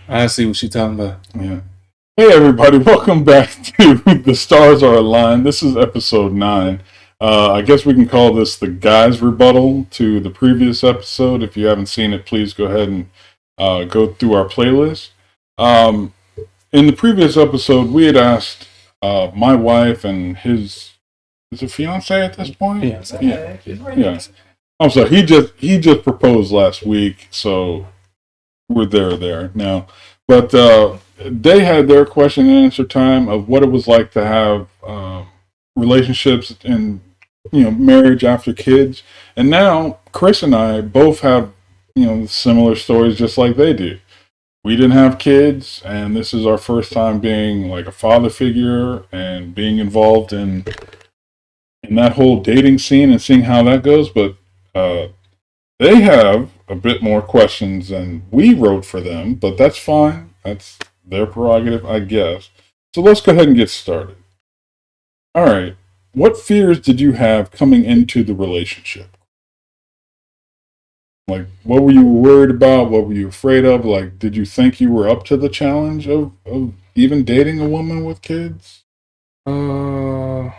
I see what you're talking about. Yeah. Hey everybody, welcome back to The Stars Are Aligned. This is episode 9. I guess we can call this the guy's rebuttal to the previous episode. If you haven't seen it, please go ahead and go through our playlist. In the previous episode, we had asked my wife and his is it fiance at this point? Fiance. Yeah. I'm sorry. He just proposed last week, so we're there now. But they had their question and answer time of what it was like to have relationships and marriage after kids. And now Chris and I both have similar stories, just like they do. We didn't have kids, and this is our first time being like a father figure and being involved in that whole dating scene and seeing how that goes. But they have a bit more questions than we wrote for them, but that's fine. That's their prerogative, I guess. So let's go ahead and get started. All right. What fears did you have coming into the relationship? Like, what were you worried about? What were you afraid of? Like, did you think you were up to the challenge of even dating a woman with kids? Only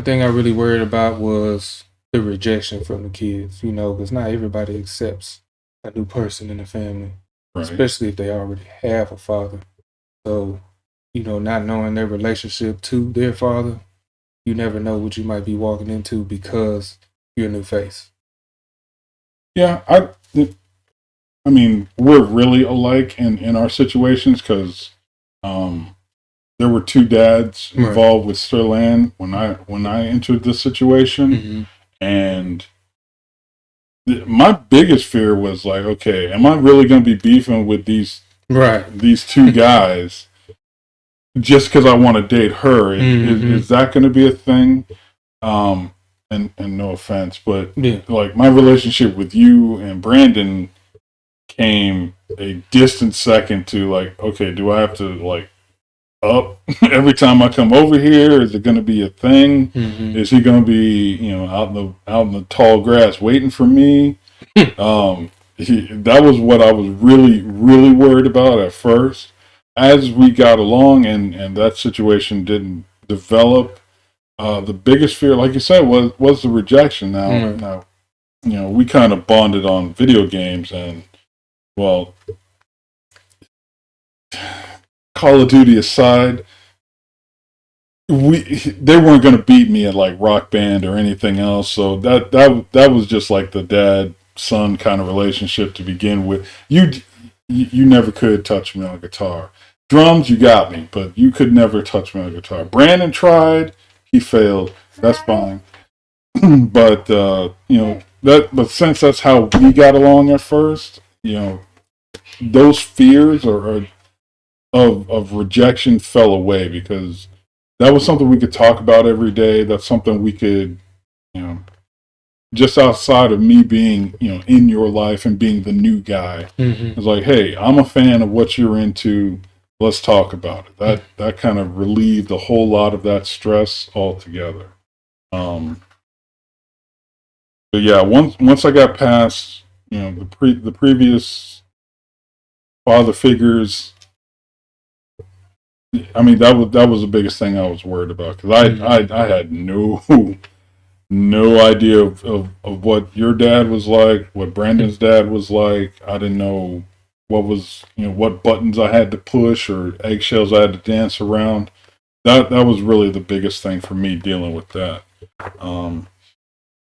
thing I really worried about was the rejection from the kids, because not everybody accepts a new person in the family, Right. especially if they already have a father. So, not knowing their relationship to their father, you never know what you might be walking into because you're a new face. Yeah, I mean, we're really alike in our situations because there were two dads involved with Sterland when I entered this situation, and my biggest fear was like, okay, am I really going to be beefing with these two guys just because I want to date her? Is that going to be a thing? And no offense, but like my relationship with you and Brandon came a distant second to like, okay, do I have to like up every time I come over here? Is it going to be a thing? Is he going to be out in the tall grass waiting for me? That was what I was really worried about at first. As we got along and that situation didn't develop, the biggest fear, like you said, was the rejection. Now we kind of bonded on video games, and well, Call of Duty aside, they weren't going to beat me at like Rock Band or anything else. So that was just like the dad son kind of relationship to begin with. You never could touch me on a guitar. Drums, you got me, but you could never touch me on a guitar. Brandon tried, he failed. That's fine. But but since that's how we got along at first, those fears or of rejection fell away because that was something we could talk about every day. That's something we could, just outside of me being, in your life and being the new guy. It's like, hey, I'm a fan of what you're into. Let's talk about it. That kind of relieved a whole lot of that stress altogether. But yeah, once I got past, the previous father figures, I mean that was the biggest thing I was worried about because I had no idea of what your dad was like, what Brandon's dad was like. I didn't know what was what buttons I had to push or eggshells I had to dance around. That was really the biggest thing for me dealing with that.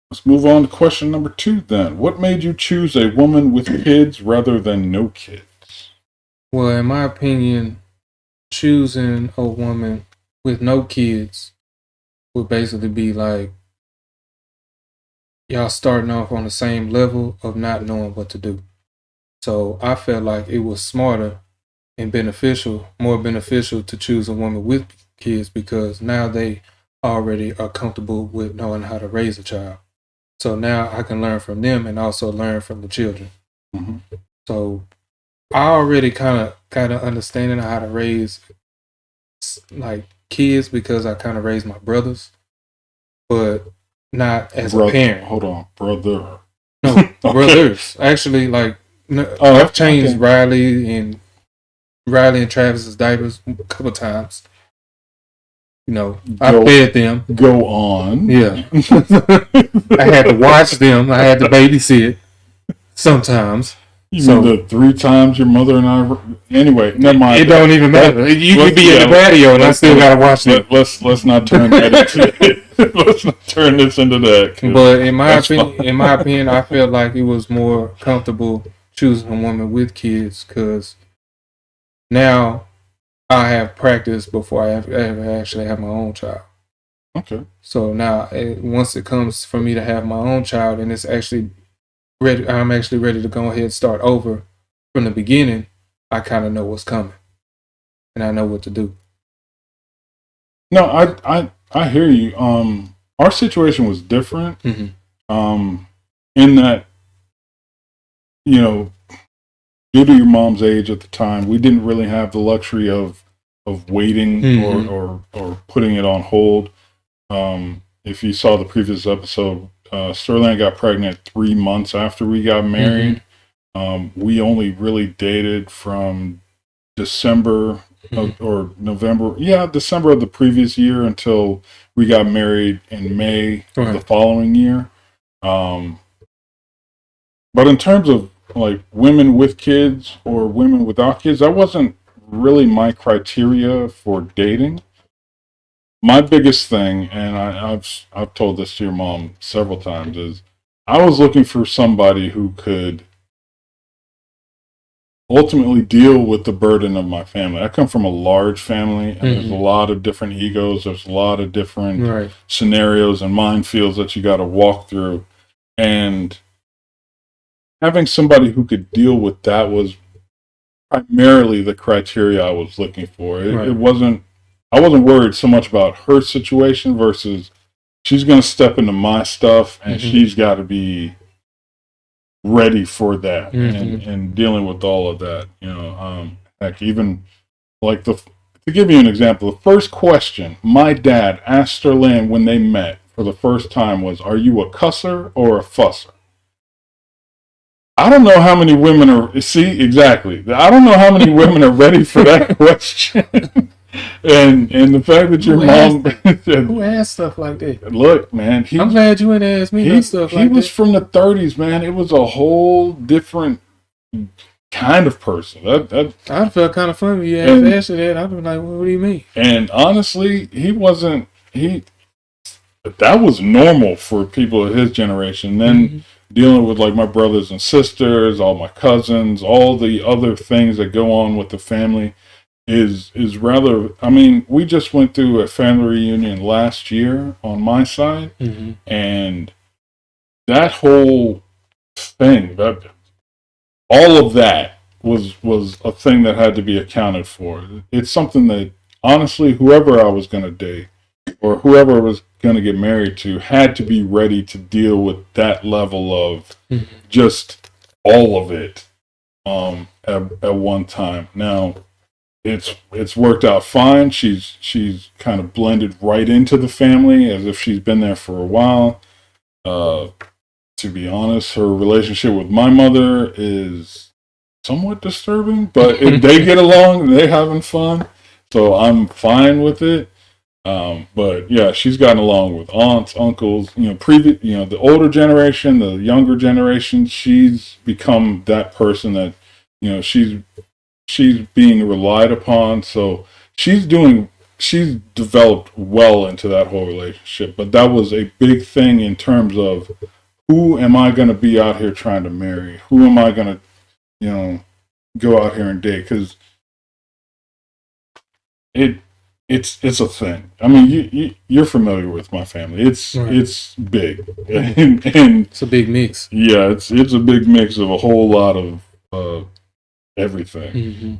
Let's move on to question number 2 then. What made you choose a woman with kids rather than no kids? Well, in my opinion, choosing a woman with no kids would basically be like y'all starting off on the same level of not knowing what to do. So I felt like it was smarter and more beneficial to choose a woman with kids because now they already are comfortable with knowing how to raise a child. So now I can learn from them and also learn from the children. So I already kind of got an understanding of how to raise like kids because I kind of raised my brothers, but not as a parent. Hold on, brother. No, brothers. Actually, like I've changed Riley and Travis's diapers a couple times. You know, I fed them. Go on. Yeah. I had to watch them. I had to babysit sometimes. You mean the 3 times your mother and I? Anyway, never mind. It don't even matter. You could be in the patio, and I still gotta watch them. Let's not turn that into. Let's not turn this into that. But in my opinion, I feel like it was more comfortable choosing a woman with kids because now I have practice before I ever actually have my own child. Okay. So now, once it comes for me to have my own child, and it's actually ready, I'm actually ready to go ahead and start over from the beginning. I kind of know what's coming, and I know what to do. No, I hear you. Our situation was different. In that, you know, due to your mom's age at the time, we didn't really have the luxury of waiting or putting it on hold. If you saw the previous episode, Sterling got pregnant 3 months after we got married. We only really dated from December or November. Yeah, December of the previous year until we got married in May of the following year. But in terms of like women with kids or women without kids, that wasn't really my criteria for dating. My biggest thing, and I've told this to your mom several times, is I was looking for somebody who could ultimately deal with the burden of my family. I come from a large family, and there's a lot of different egos. There's a lot of different scenarios and minefields that you got to walk through. And having somebody who could deal with that was primarily the criteria I was looking for. It wasn't. I wasn't worried so much about her situation versus she's going to step into my stuff, and she's got to be ready for that and dealing with all of that. You know, heck, even like to give you an example, the first question my dad asked Sterling when they met for the first time was, "Are you a cusser or a fusser?" I don't know how many women are. See, exactly. I don't know how many women are ready for that question. And the fact that your mom who asked stuff like that? Look, man, I'm glad you ain't asked me that stuff like that. He was from the 30s, man. It was a whole different kind of person. I'd felt kind of funny. You asked Ashley that. I'd be like, what do you mean? And honestly, he wasn't. That was normal for people of his generation. Then dealing with like my brothers and sisters, all my cousins, all the other things that go on with the family. Is rather, I mean, we just went through a family reunion last year on my side, and that whole thing, all of that was a thing that had to be accounted for. It's something that, honestly, whoever I was going to date or whoever I was going to get married to had to be ready to deal with that level of just all of it at one time. Now, it's worked out fine. She's kind of blended right into the family as if she's been there for a while. To be honest, her relationship with my mother is somewhat disturbing, but if they get along, they're having fun, so I'm fine with it. But yeah, she's gotten along with aunts, uncles, the older generation, the younger generation. She's become that person that, she's being relied upon, so she's developed well into that whole relationship. But that was a big thing in terms of who am I going to be out here trying to marry? Who am I going to, go out here and date? Because it's a thing. I mean, you're familiar with my family. It's big, and it's a big mix. Yeah, it's a big mix of a whole lot of everything.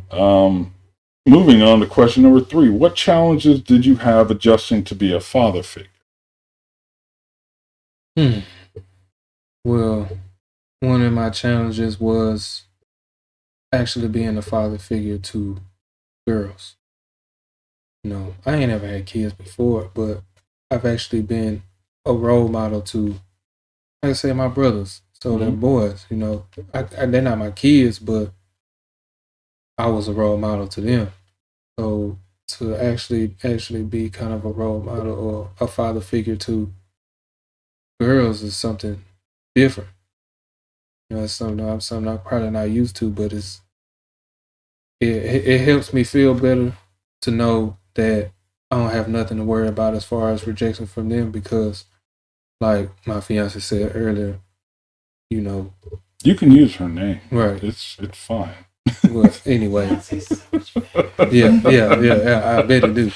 Moving on to question number 3. What challenges did you have adjusting to be a father figure? Well, one of my challenges was actually being a father figure to girls. I ain't ever had kids before, but I've actually been a role model to, like I say, my brothers. So they're boys, you know. They're not my kids, but I was a role model to them. So to actually be kind of a role model or a father figure to girls is something different. You know, it's something I'm probably not used to, but it helps me feel better to know that I don't have nothing to worry about as far as rejection from them because, like my fiance said earlier, you know, you can use her name, right? It's fine. Well, anyway, yeah, I bet it do.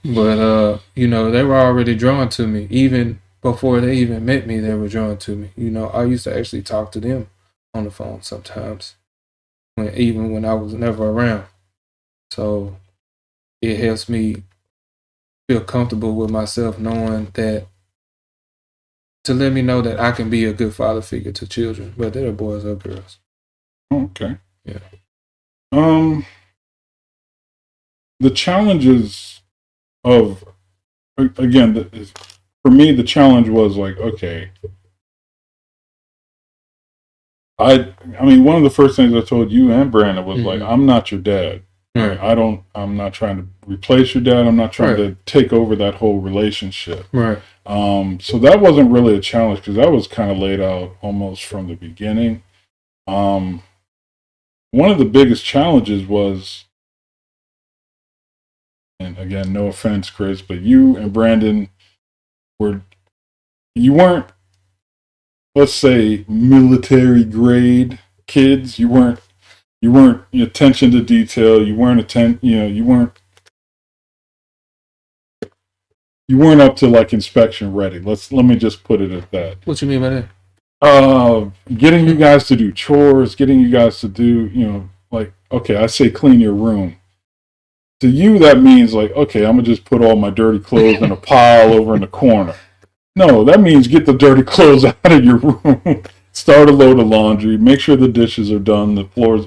But you know, they were already drawn to me even before they even met me. They were drawn to me. You know, I used to actually talk to them on the phone sometimes, even when I was never around. So it helps me feel comfortable with myself, knowing that to let me know that I can be a good father figure to children, whether they're boys or girls. Okay. Yeah. The challenges of, again, for me, the challenge was like, okay, I mean, one of the first things I told you and Brandon was like, I'm not your dad. Right. I'm not trying to replace your dad. I'm not trying to take over that whole relationship. Right. So that wasn't really a challenge because that was kind of laid out almost from the beginning. One of the biggest challenges was, and again, no offense, Chris, but you and Brandon you weren't, let's say, military grade kids. You weren't attention to detail. You weren't you weren't up to like inspection ready. Let me just put it at that. What you mean by that? Getting you guys to do chores, getting you guys to do, like, okay, I say clean your room. To you, that means like, okay, I'm gonna just put all my dirty clothes in a pile over in the corner. No, that means get the dirty clothes out of your room. Start a load of laundry. Make sure the dishes are done. The floors.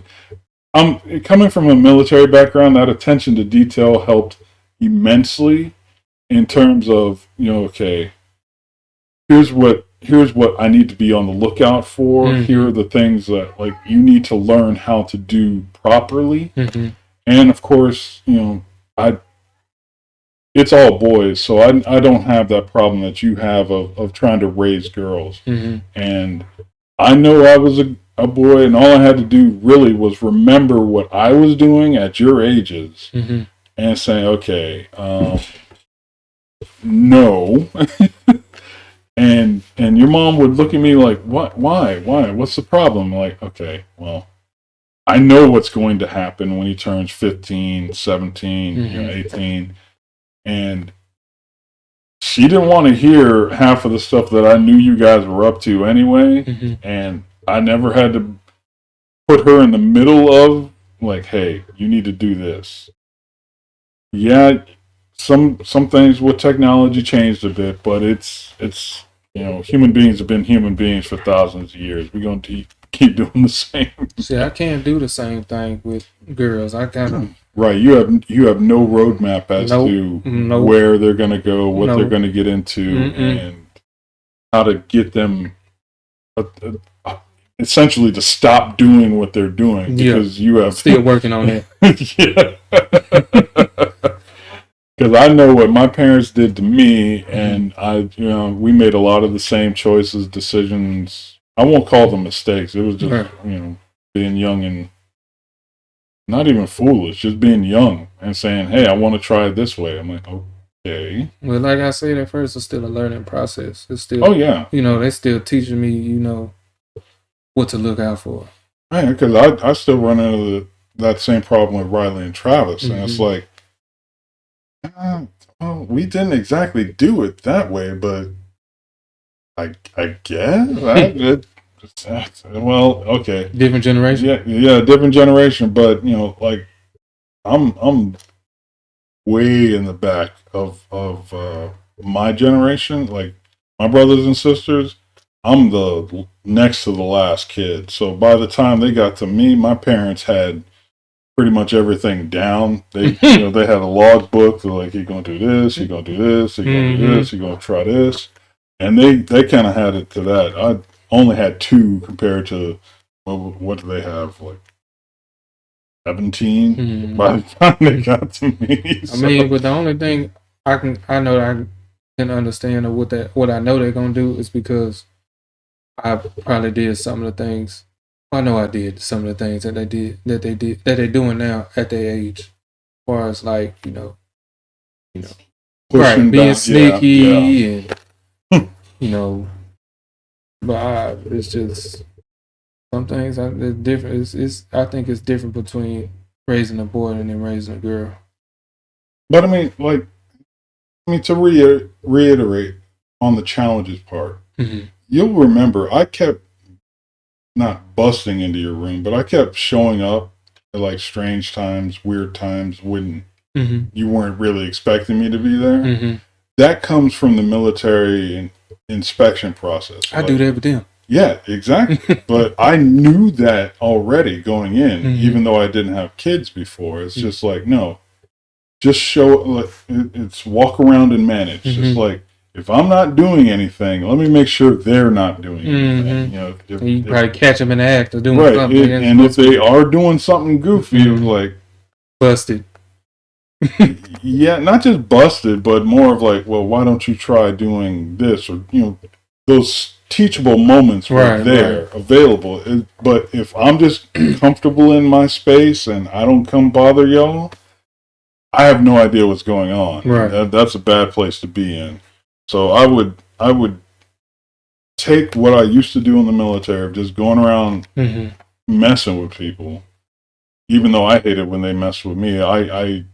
I'm coming from a military background. That attention to detail helped immensely in terms of, okay, here's what I need to be on the lookout for. Mm-hmm. Here are the things that like you need to learn how to do properly. Mm-hmm. And of course, it's all boys, so I don't have that problem that you have of trying to raise girls. Mm-hmm. And I know I was a boy, and all I had to do really was remember what I was doing at your ages, mm-hmm. and say, okay, no. and your mom would look at me like, what? Why? What's the problem? Like, okay, well, I know what's going to happen when he turns 15, 17, mm-hmm. 18. And she didn't want to hear half of the stuff that I knew you guys were up to anyway. Mm-hmm. And I never had to put her in the middle of like, hey, you need to do this. Yeah, some things with technology changed a bit, but it's human beings have been human beings for thousands of years. We're going to keep doing the same. See, I can't do the same thing with girls. I kind of right. You have no roadmap as to where they're going to go, what they're going to get into, and how to get them essentially to stop doing what they're doing because you have still working on it. Because I know what my parents did to me, and we made a lot of the same choices, decisions. I won't call them mistakes. It was just being young and not even foolish, just being young and saying, "Hey, I want to try it this way." I'm like, okay. Well, like I said at first, it's still a learning process. It's still, they're still teaching me, what to look out for. Right, because I still run into that same problem with Riley and Travis, and it's like, well, we didn't exactly do it that way, but I guess well, okay, different generation. Yeah, different generation, but like I'm way in the back of my generation, like my brothers and sisters. I'm the next to the last kid, so by the time they got to me, my parents had pretty much everything down. They they had a log book. They're like, you're gonna do this, you're gonna do this, you're gonna do this, you're gonna try this. And they kind of had it to that. I only had 2 compared to what do they have, like 17 by the time they got to me. I mean, but the only thing I can understand of what I know they're gonna do is because I probably did some of the things. I know I did some of the things that they're doing now at their age, as far as like pushing right, being down, sneaky and but it's just some things it's different. It's I think it's different between raising a boy and then raising a girl. But I mean, to reiterate on the challenges part, you'll remember I kept not busting into your room, but I kept showing up at like strange times, weird times when you weren't really expecting me to be there. That comes from the military inspection process. I do that with them. Yeah, exactly. But I knew that already going in, even though I didn't have kids before. It's just like, no, just show, like, it's walk around and manage. It's like, if I'm not doing anything, let me make sure they're not doing anything. You probably catch them in the act of doing something. And if they are doing something goofy, like busted. Yeah, not just busted, but more of like, well, why don't you try doing this, or those teachable moments were available. But if I'm just comfortable in my space and I don't come bother y'all, I have no idea what's going on. Right. That's a bad place to be in. So I would take what I used to do in the military of just going around messing with people, even though I hated when they messed with me. I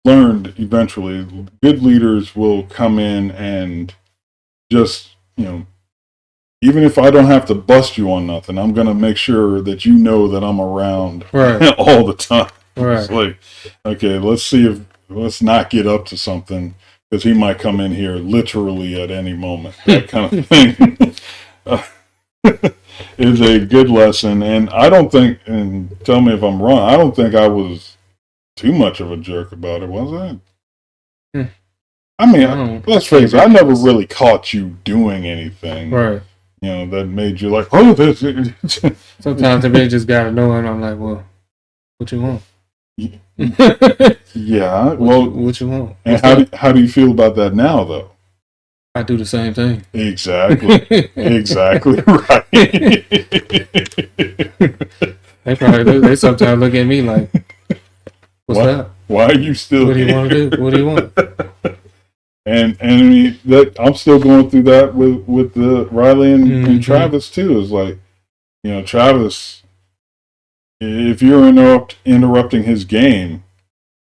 learned eventually good leaders will come in and just, even if I don't have to bust you on nothing, I'm going to make sure that you know that I'm around all the time. Right. It's like, okay, let's not get up to something, because he might come in here literally at any moment. That kind of thing is a good lesson. And I don't think, and tell me if I'm wrong, I don't think I was too much of a jerk about it, was I? I mean, let's face it, I never really caught you doing anything. Right. That made you like, oh, this. Sometimes they just gotta know, and I'm like, well, what you want? Yeah. What you want? And how do you feel about that now, though? I do the same thing. Exactly. Exactly right. They sometimes look at me like, what's that? Why are you still? What do you want to do? What do you want? And I mean, I'm still going through that with the Riley and Travis too. Is like, Travis, if you're interrupting his game,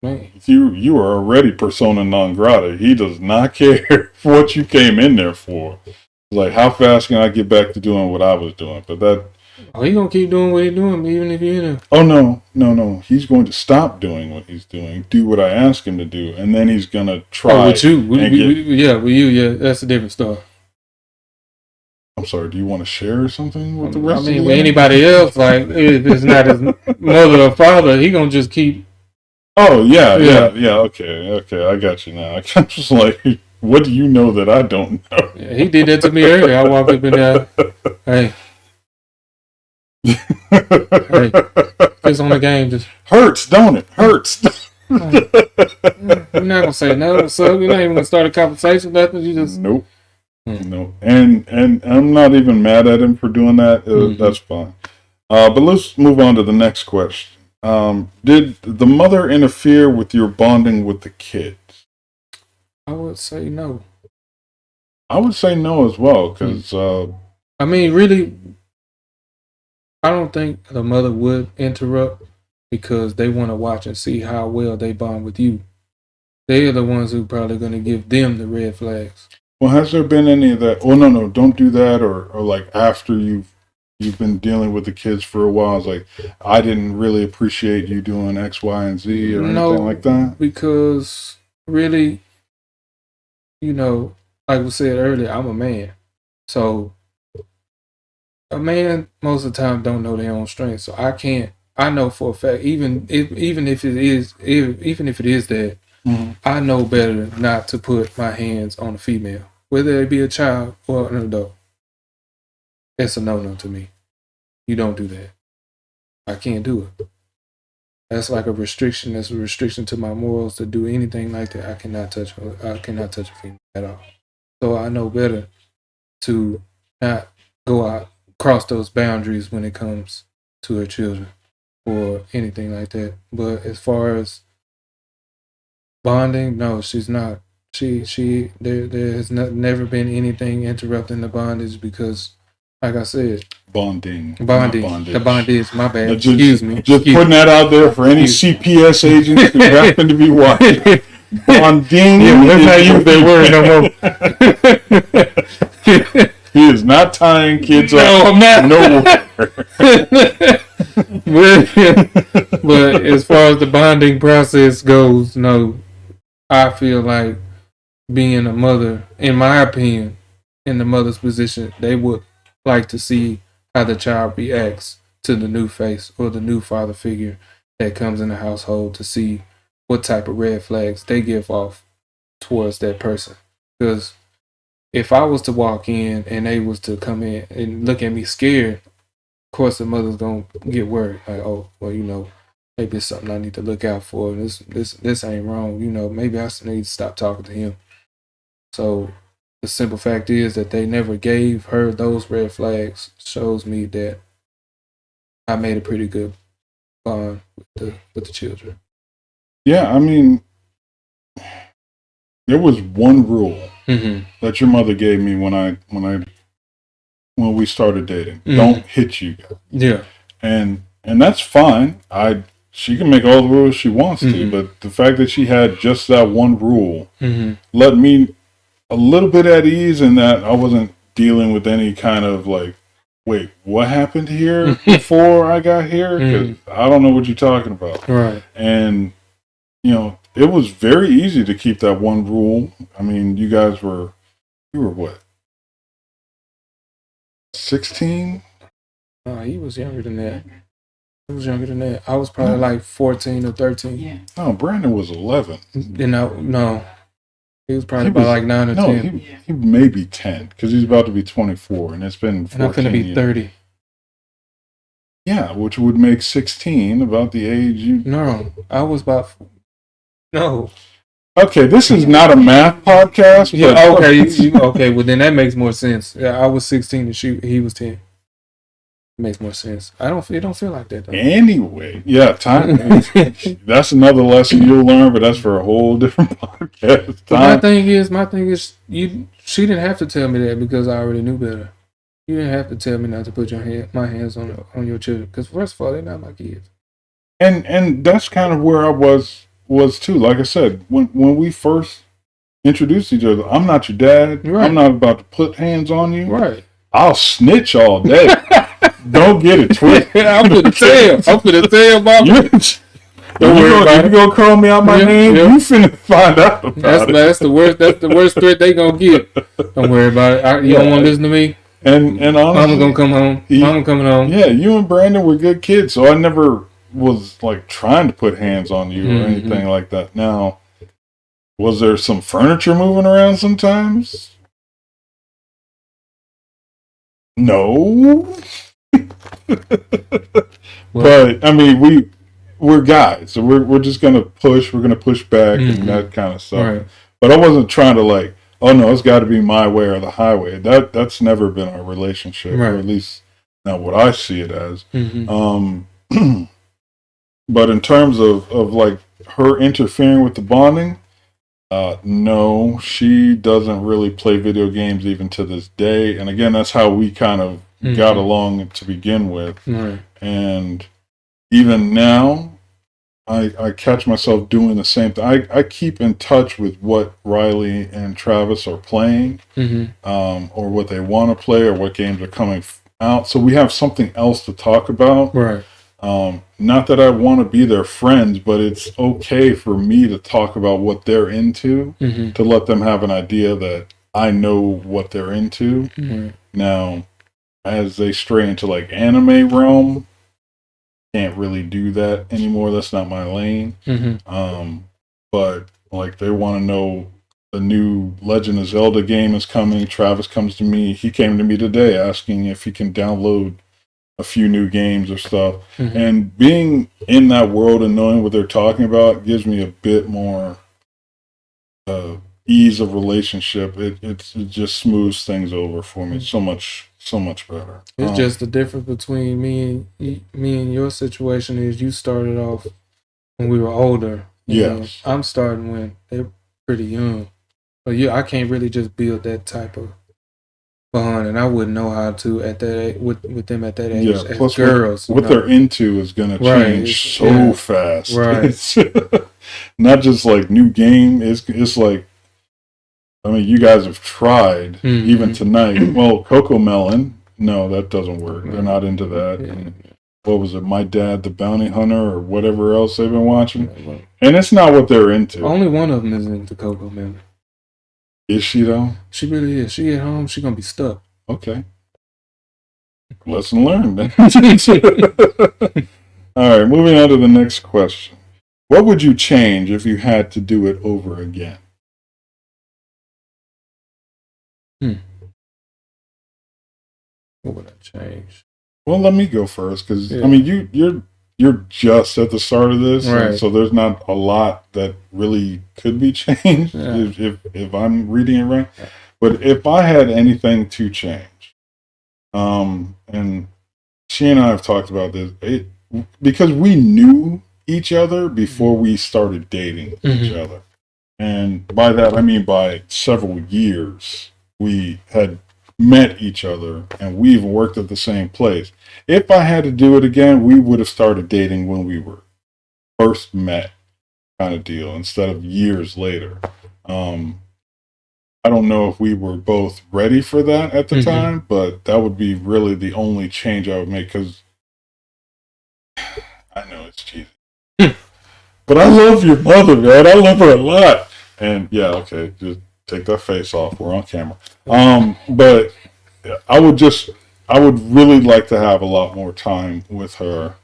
you are already persona non grata. He does not care what you came in there for. Like, how fast can I get back to doing what I was doing? But he gonna keep doing what he's doing, even if you're in a... Oh, no. He's going to stop doing what he's doing, do what I ask him to do, and then he's going to try. With you. With you, that's a different story. I'm sorry, do you want to share something with the rest of with anybody else, like, if it's not his mother or father, he gonna just keep... Oh, yeah, okay, I got you now. I'm just like, what do you know that I don't know? Yeah, he did that to me earlier. I walked up in there, hey, it's on the game. Just hurts, don't it? Hurts. You're not gonna say no, so you're not even gonna start a conversation. Nothing. You just nope. No, and I'm not even mad at him for doing that. That's fine. But let's move on to the next question. Did the mother interfere with your bonding with the kids? I would say no. I would say no as well, because I mean, really, I don't think the mother would interrupt, because they want to watch and see how well they bond with you. They are the ones who probably going to give them the red flags. Well, has there been any of that? Oh, no, don't do that. Or like after you've been dealing with the kids for a while, it's like, I didn't really appreciate you doing X, Y, and Z or anything like that? Because really, like we said earlier, I'm a man. So a man most of the time don't know their own strength. So I know for a fact, even if it is that, I know better not to put my hands on a female whether it be a child or an adult, it's a no to me. You don't do that. I can't do it. That's like a restriction. That's a restriction to my morals to do anything like that. I cannot touch a female at all. So I know better to not go out, cross those boundaries when it comes to her children or anything like that. But as far as bonding, no, she's not. There has never been anything interrupting the bondage because, like I said, bonding. The bondage. My bad. Excuse me. Just putting that out there for any CPS agents who happen to be watching. Bonding. Yeah, let's not use that word no more. He is not tying kids up. No, I'm not. No. But as far as the bonding process goes, no, I feel like being a mother, in my opinion, in the mother's position, they would like to see how the child reacts to the new face or the new father figure that comes in the household, to see what type of red flags they give off towards that person. Because if I was to walk in and they was to come in and look at me scared, of course the mother's gonna get worried. Like, oh, well, maybe it's something I need to look out for. This ain't wrong. Maybe I need to stop talking to him. So the simple fact is that they never gave her those red flags shows me that I made a pretty good bond with the children. Yeah, I mean, there was one rule that your mother gave me when we started dating. Mm-hmm. Don't hit you guys. Yeah. And that's fine. She can make all the rules she wants to, but the fact that she had just that one rule let me a little bit at ease in that I wasn't dealing with any kind of like, wait, what happened here before I got here? Because I don't know what you're talking about. Right. And, it was very easy to keep that one rule. I mean, you were what? 16? He was younger than that. I was probably like 14 or 13. Yeah. No, Brandon was 11. No. He was probably about like 9 or 10. He may be 10 because he's about to be 24, and it's been 14 and I'm going to be 30. Yeah, which would make 16 about the age you... No, I was about... No. Okay, this is not a math podcast. Yeah, okay. Okay, well then that makes more sense. Yeah, I was 16 and he was 10. It makes more sense. It don't feel like that though. Anyway, yeah, time. That's another lesson you'll learn, but that's for a whole different podcast. My thing is, she didn't have to tell me that because I already knew better. You didn't have to tell me not to put my hands on your children because first of all, they're not my kids. And that's kind of where I was too. Like I said, when we first introduced each other, I'm not your dad. Right. I'm not about to put hands on you. Right. I'll snitch all day. Don't get it twisted. I'm gonna tell, Mama. Don't worry about it. If you gonna call me out my name, you finna find out about it. That's the worst. That's the worst threat they gonna get. Don't worry about it. You don't want to listen to me. And honestly, Mama gonna come home. Mama coming home. Yeah, you and Brandon were good kids, so I never was like trying to put hands on you or anything like that. Now, was there some furniture moving around sometimes? No. But I mean, we're guys, so we're just gonna push. We're gonna push back and that kind of stuff. Right. But I wasn't trying to like, oh no, it's got to be my way or the highway. That's never been our relationship, or at least not what I see it as. But in terms of like her interfering with the bonding, no, she doesn't really play video games even to this day. And again, that's how we kind of got along to begin with. Right. And even now, I catch myself doing the same thing. I keep in touch with what Riley and Travis are playing, or what they want to play, or what games are coming out. So we have something else to talk about. Right. Not that I want to be their friends, but it's okay for me to talk about what they're into, to let them have an idea that I know what they're into. Now, as they stray into like anime realm, can't really do that anymore. That's not my lane. But like they want to know the new Legend of Zelda game is coming. Travis comes to me. He came to me today asking if he can download a few new games or stuff. Mm-hmm. And being in that world and knowing what they're talking about gives me a bit more ease of relationship. It just smooths things over for me so much better. It's just the difference between me and your situation is you started off when we were older. Yes, I'm starting when they're pretty young. But I can't really just build that type of bond, and I wouldn't know how to at that age, with them at that age. Yeah, as plus girls, what they're into is going to change so fast. Right. It's not just like new game. It's like, I mean, you guys have tried even tonight. Well, Coco Melon, no, that doesn't work. They're not into that. Yeah. And what was it? My Dad, the Bounty Hunter, or whatever else they've been watching. And it's not what they're into. Only one of them is into Coco Melon. Is she though? She really is. She at home. She gonna be stuck. Okay. Lesson learned. All right, moving on to the next question. What would you change if you had to do it over again? What would I change? Well, let me go first because I mean you're just at the start of this, right. So there's not a lot that really could be changed if I'm reading it right. But if I had anything to change, and she and I have talked about this, because we knew each other before we started dating each other, and by that I mean by several years we had met each other and we even worked at the same place. If I had to do it again, we would have started dating when we were first met, kind of deal, instead of years later. I don't know if we were both ready for that at the time, but that would be really the only change I would make, because I know it's cheesy. But I love your mother, man. I love her a lot. And yeah, okay, just take that face off. We're on camera. But I would really like to have a lot more time with her.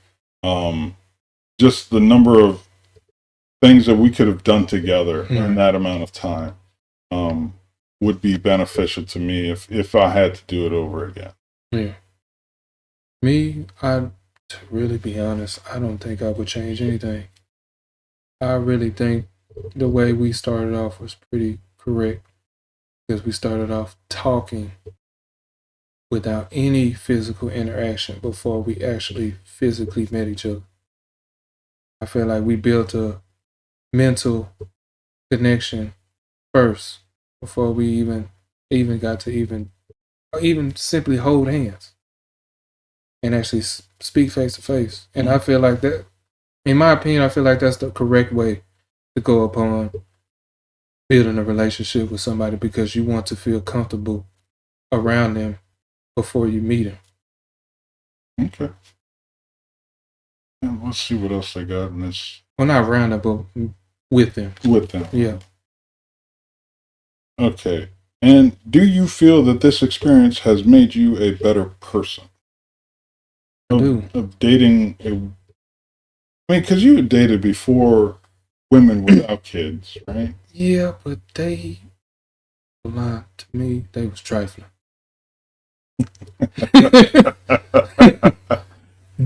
Just the number of things that we could have done together in that amount of time would be beneficial to me if I had to do it over again. Yeah. Me, to really be honest, I don't think I would change anything. I really think the way we started off was pretty correct, because we started off talking without any physical interaction before we actually physically met each other. I feel like we built a mental connection first before we even got to even simply hold hands and actually speak face to face. And I feel like that, in my opinion, I feel like that's the correct way to go upon building a relationship with somebody, because you want to feel comfortable around them before you meet them. Okay. And let's see what else they got in this. Well, not around them, but with them. With them. Yeah. Okay. And do you feel that this experience has made you a better person? I do. Of dating I mean, because you had dated before women without kids, right? Yeah, but they lied to me. They was trifling.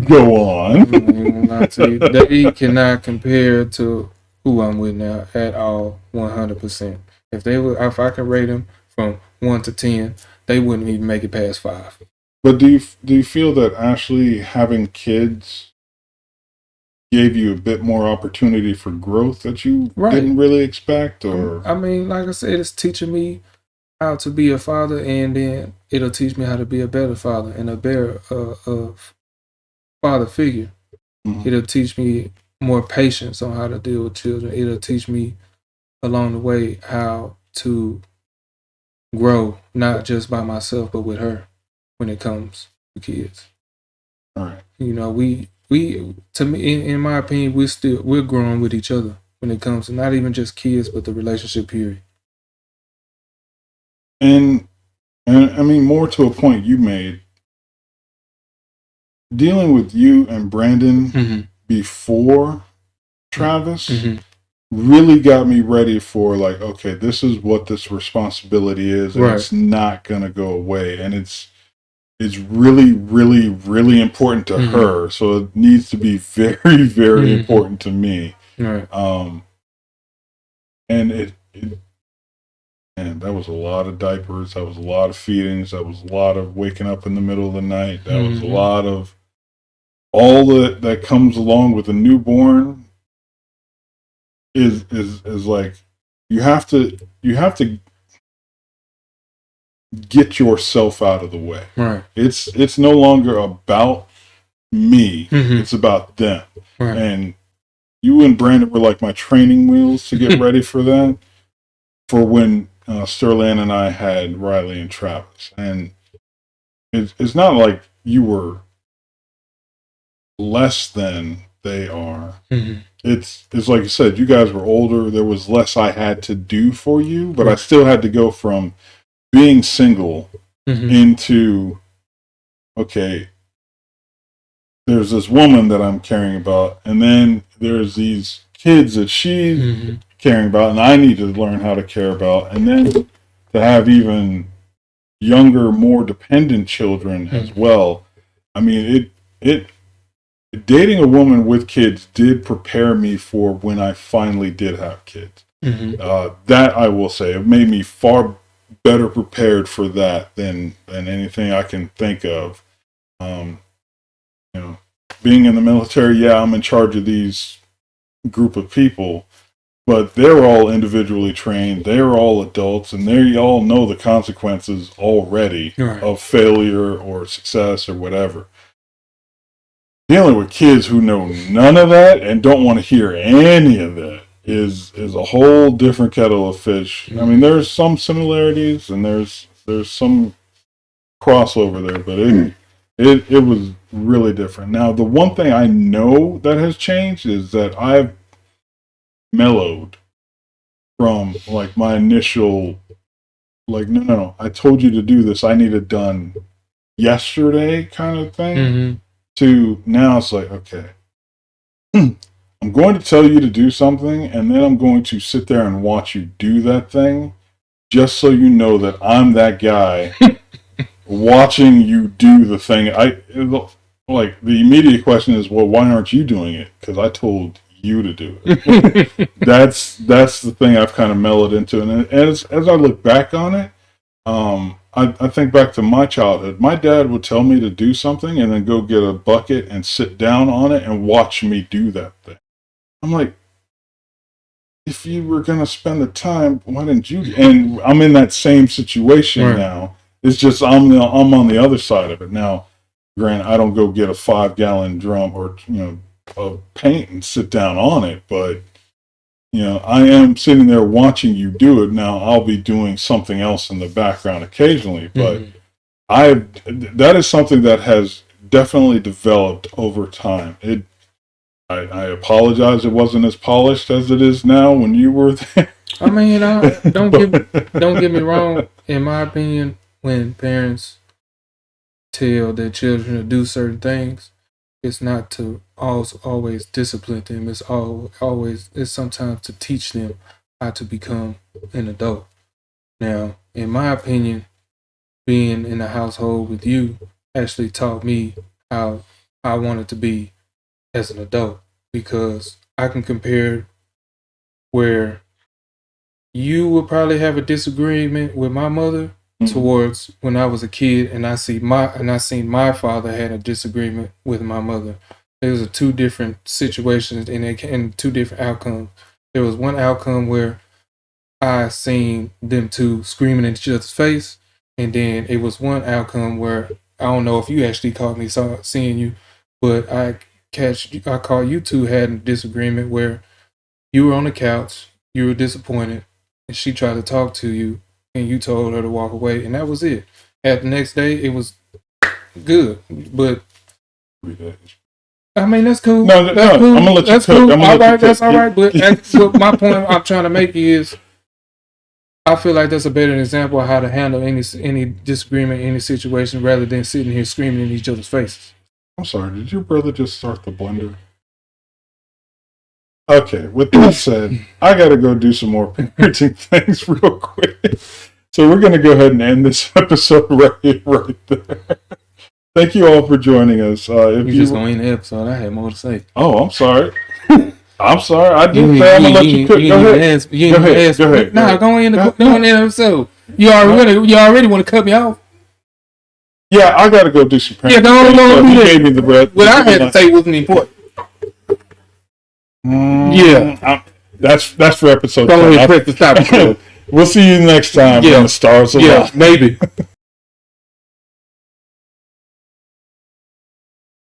Go on. They cannot compare to who I'm with now at all, 100%. If I could rate them from 1 to 10, they wouldn't even make it past 5. But do you feel that actually having kids gave you a bit more opportunity for growth that you didn't really expect? Or I mean, like I said, it's teaching me how to be a father, and then it'll teach me how to be a better father and a better father figure. It'll teach me more patience on how to deal with children. It'll teach me along the way how to grow, not just by myself, but with her when it comes to kids. All right. You know, we to me, in my opinion, we're growing with each other when it comes to not even just kids, but the relationship period. And I mean, more to a point you made, dealing with you and Brandon before Travis really got me ready for like, okay, this is what this responsibility is, and Right. it's not gonna go away, and it's really, really, really important to her, so it needs to be very, very important to me. Right. And and that was a lot of diapers, that was a lot of feedings, that was a lot of waking up in the middle of the night, that was a lot of all that comes along with a newborn. Is like you have to get yourself out of the way. Right. It's no longer about me. It's about them. Right. And you and Brandon were like my training wheels to get ready for that. For when Sterling and I had Riley and Travis, and it's not like you were less than they are. It's like you said, you guys were older. There was less I had to do for you, but I still had to go from being single into, okay, there's this woman that I'm caring about, and then there's these kids that she's caring about, and I need to learn how to care about, and then to have even younger, more dependent children as well. I mean, it dating a woman with kids did prepare me for when I finally did have kids. That I will say, it made me far better prepared for that than anything I can think of. You know, being in the military, yeah, I'm in charge of these group of people, but they're all individually trained. They're all adults, and they all know the consequences already of failure or success or whatever. Dealing with kids who know none of that and don't want to hear any of that is a whole different kettle of fish. I mean, there's some similarities and there's some crossover there, but it was really different. Now, the one thing I know that has changed is that I've mellowed from like my initial, like, no, I told you to do this, I need it done yesterday kind of thing, to now it's like, okay, I'm going to tell you to do something, and then I'm going to sit there and watch you do that thing, just so you know that I'm that guy watching you do the thing. Like, the immediate question is, well, why aren't you doing it? Because I told you to do it. That's the thing I've kind of mellowed into, and as I look back on it, I think back to my childhood. My dad would tell me to do something and then go get a bucket and sit down on it and watch me do that thing. I'm like, if you were going to spend the time, why didn't you? And I'm in that same situation now. It's just I'm on the other side of it now. Granted, I don't go get a 5-gallon drum or of paint and sit down on it, but I am sitting there watching you do it. Now I'll be doing something else in the background occasionally, but that is something that has definitely developed over time. I apologize it wasn't as polished as it is now when you were there. I mean, don't get me wrong. In my opinion, when parents tell their children to do certain things, it's not to always discipline them. It's sometimes to teach them how to become an adult. Now, in my opinion, being in a household with you actually taught me how I wanted to be as an adult, because I can compare where you would probably have a disagreement with my mother towards when I was a kid, and I seen my father had a disagreement with my mother. There was two different situations and two different outcomes. There was one outcome where I seen them two screaming in each other's face, and then it was one outcome where I don't know if you actually caught me seeing you, but I caught you two had a disagreement where you were on the couch, you were disappointed, and she tried to talk to you, and you told her to walk away, and that was it. At the next day, it was good, but I mean, that's cool. No, that's cool. I'm gonna let you that's cook. cool. All right, that's all right. But my point I'm trying to make is, I feel like that's a better example of how to handle any disagreement, any situation, rather than sitting here screaming in each other's faces. I'm sorry. Did your brother just start the blender? Okay, with that said, I got to go do some more parenting things real quick. So we're going to go ahead and end this episode right there. Thank you all for joining us. If you just going to end the episode, I had more to say. Oh, I'm sorry. I'm sorry. I did say I'm going to let you cook. Go ahead. Go ahead. Nah, go in the episode. You already want to cut me off? Yeah, I got to go do some parenting. Yeah, don't do that. Gave me the bread. What I had to say wasn't important. Yeah. That's for episode 10. Go ahead, press the stop. We'll see you next time when the stars align. Yeah, maybe.